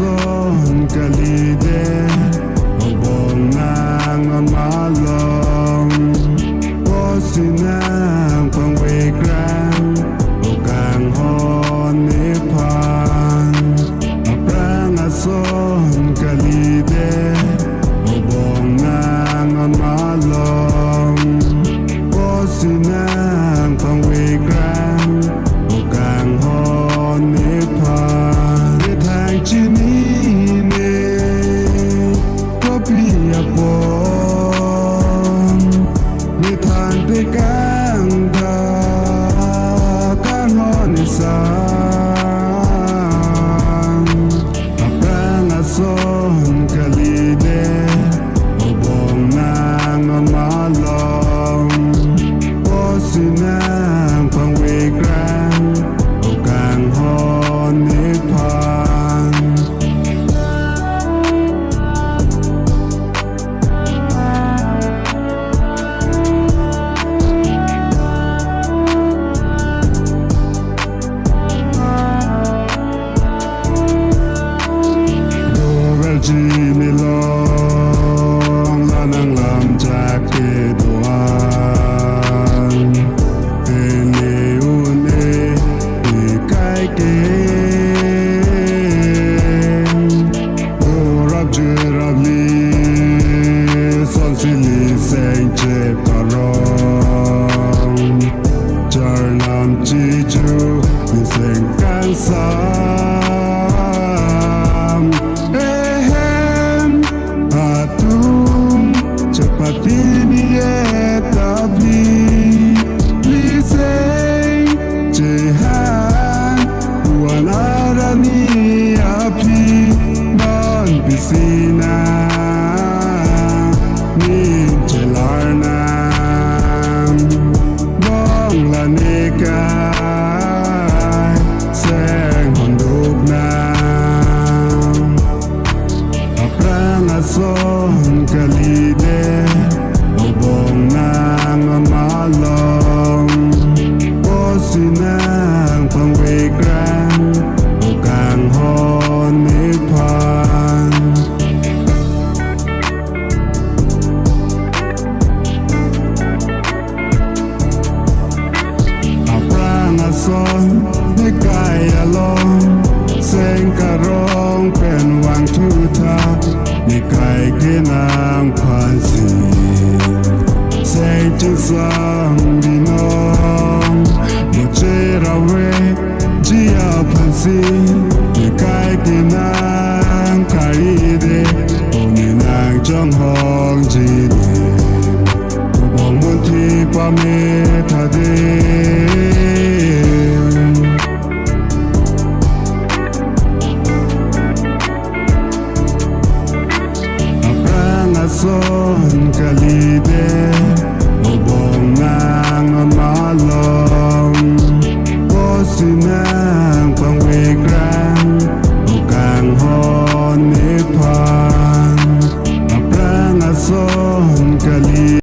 son kalide obong nang malong posinang pangwekran ogang hon nipan aprang ason kalide obong nang malong posinang pangwekran ogang hon nipanทางที่นี้เนี่ยก็เพียบพอในทางไปกลางทางการหอในสางอับรางอาสนกะลีเดอบองนางมาลองโอสินางพังเวกรังโอกางหอนนิพพานจีไม่ลองลานังลำจากเกดวันเอเนอุเนอีไกเกโอรับเจรับลีสอนสิลีเซงเจ็บกะรองจารนำจีจูมีเสียงกันสาSina ni jelarna bong la neka seng honduk na aprang ason kalide obong nang malong posinang pangwekran ogang hon nipan sonในกายลองเสียงกระร้องเป็นวังทุทาในกายเกนางผ่านสีเสียงจึงสังดีน้องโมเจราเวจีอาพันสีในกายเกนางคารีเดโอนินางจ้องห้องจีเดบอกมุนที่ปาเม